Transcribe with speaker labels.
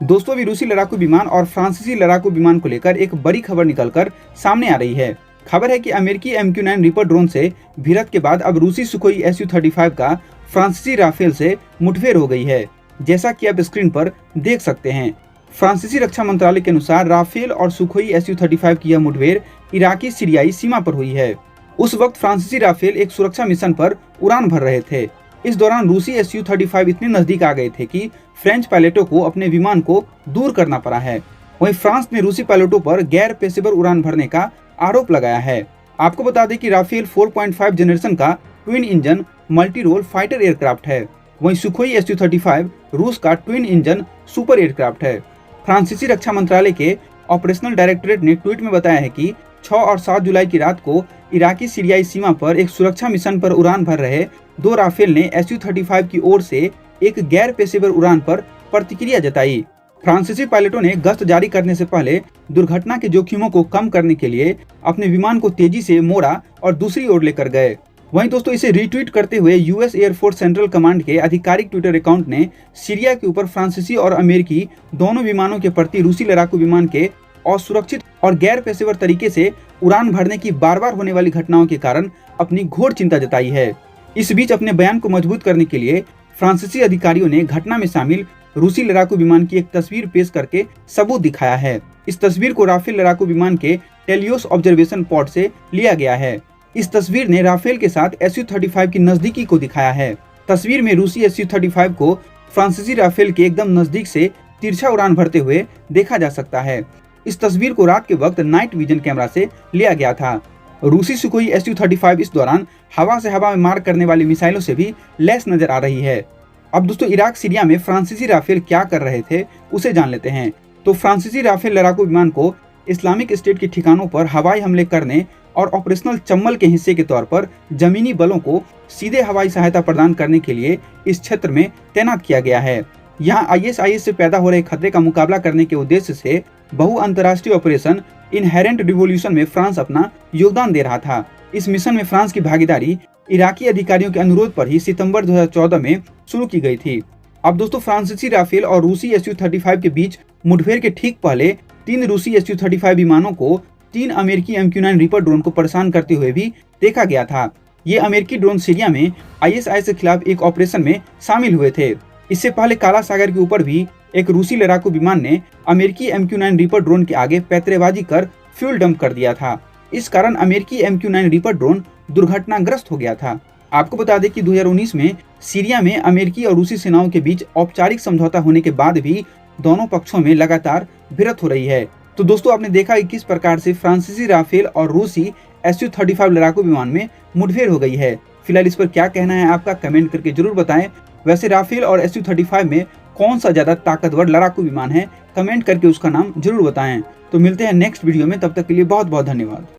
Speaker 1: दोस्तों अभी रूसी लड़ाकू विमान और फ्रांसीसी लड़ाकू विमान को लेकर एक बड़ी खबर निकलकर सामने आ रही है। खबर है कि अमेरिकी MQ-9 रीपर ड्रोन से भिड़ंत के बाद अब रूसी सुखोई Su-35 का फ्रांसीसी राफेल से मुठभेड़ हो गई है, जैसा कि आप स्क्रीन पर देख सकते हैं। फ्रांसीसी रक्षा मंत्रालय के अनुसार राफेल और सुखोई Su-35 की यह मुठभेड़ इराकी सीरियाई सीमा पर हुई है। उस वक्त फ्रांसीसी राफेल एक सुरक्षा मिशन पर उड़ान भर रहे थे। इस दौरान रूसी Su-35 इतने नजदीक आ गए थे कि फ्रेंच पायलटों को अपने विमान को दूर करना पड़ा है। वहीं फ्रांस ने रूसी पायलटों पर गैर पेशेवर उड़ान भरने का आरोप लगाया है। आपको बता दें कि राफेल 4.5 जनरेशन का twin engine multi role fighter aircraft है। वहीं सुखोई Su-35 रूस का ट्विन इंजन सुपर एयरक्राफ्ट है। फ्रांसीसी रक्षा मंत्रालय के ऑपरेशनल डायरेक्टरेट ने ट्वीट में बताया है कि 6 और 7 जुलाई की रात को इराकी सीरियाई सीमा पर एक सुरक्षा मिशन पर उड़ान भर रहे 2 राफेल ने Su-35 की ओर से एक गैर पेशेवर उड़ान पर प्रतिक्रिया जताई। फ्रांसीसी पायलटों ने गश्त जारी करने से पहले दुर्घटना के जोखिमों को कम करने के लिए अपने विमान को तेजी से मोड़ा और दूसरी ओर लेकर गए। वहीं दोस्तों इसे रीट्वीट करते हुए US एयरफोर्स सेंट्रल कमांड के आधिकारिक ट्विटर अकाउंट ने सीरिया के ऊपर फ्रांसीसी और अमेरिकी दोनों विमानों के प्रति रूसी लड़ाकू विमान के असुरक्षित और गैर पेशेवर तरीके से उड़ान भरने की बार-बार होने वाली घटनाओं के कारण अपनी घोर चिंता जताई है। इस बीच अपने बयान को मजबूत करने के लिए फ्रांसीसी अधिकारियों ने घटना में शामिल रूसी लड़ाकू विमान की एक तस्वीर पेश करके सबूत दिखाया है। इस तस्वीर को राफेल लड़ाकू विमान के टेलियोस ऑब्जर्वेशन पॉड से लिया गया है। इस तस्वीर ने राफेल के साथ Su-35 की नजदीकी को दिखाया है। तस्वीर में रूसी Su-35 को फ्रांसीसी राफेल के एकदम नजदीक से तिरछा उड़ान भरते हुए देखा जा सकता है। इस तस्वीर को रात के वक्त नाइट विजन कैमरा से लिया गया था। रूसी सुखोई Su-35 इस दौरान हवा से हवा में मार करने वाली मिसाइलों से भी लैस नजर आ रही है। अब दोस्तों इराक सीरिया में फ्रांसीसी राफेल क्या कर रहे थे उसे जान लेते हैं। तो फ्रांसीसी राफेल लड़ाकू विमान को इस्लामिक स्टेट के ठिकानों पर हवाई हमले करने और ऑपरेशनल चम्मल के हिस्से के तौर पर जमीनी बलों को सीधे हवाई सहायता प्रदान करने के लिए इस क्षेत्र में तैनात किया गया है। यहाँ ISIS से पैदा हो रहे खतरे का मुकाबला करने के उद्देश्य से बहु अंतर्राष्ट्रीय ऑपरेशन इनहेरेंट रिवॉल्यूशन में फ्रांस अपना योगदान दे रहा था। इस मिशन में फ्रांस की भागीदारी इराकी अधिकारियों के अनुरोध पर ही सितंबर 2014 में शुरू की गई थी। अब दोस्तों फ्रांसीसी राफेल और रूसी Su-35 के बीच मुठभेड़ के ठीक पहले 3 रूसी Su-35 विमानों को 3 अमेरिकी MQ-9 रीपर ड्रोन को परेशान करते हुए भी देखा गया था। ये अमेरिकी ड्रोन सीरिया में ISIS के खिलाफ एक ऑपरेशन में शामिल हुए थे। इससे पहले काला सागर के ऊपर भी एक रूसी लड़ाकू विमान ने अमेरिकी MQ-9 रीपर ड्रोन के आगे पैतरेबाजी कर फ्यूल डंप कर दिया था। इस कारण अमेरिकी MQ-9 रीपर ड्रोन दुर्घटनाग्रस्त हो गया था। आपको बता दें कि 2019 में सीरिया में अमेरिकी और रूसी सेनाओं के बीच औपचारिक समझौता होने के बाद भी दोनों पक्षों में लगातार भिड़ंत हो रही है। तो दोस्तों आपने देखा कि किस प्रकार से फ्रांसीसी राफेल और रूसी Su-35 लड़ाकू विमान में मुठभेड़ हो गई है। फिलहाल इस पर क्या कहना है आपका, कमेंट करके जरूर बताएं। वैसे राफेल और Su-35 में कौन सा ज्यादा ताकतवर लड़ाकू विमान है, कमेंट करके उसका नाम जरूर बताएं। तो मिलते हैं नेक्स्ट वीडियो में, तब तक के लिए बहुत बहुत धन्यवाद।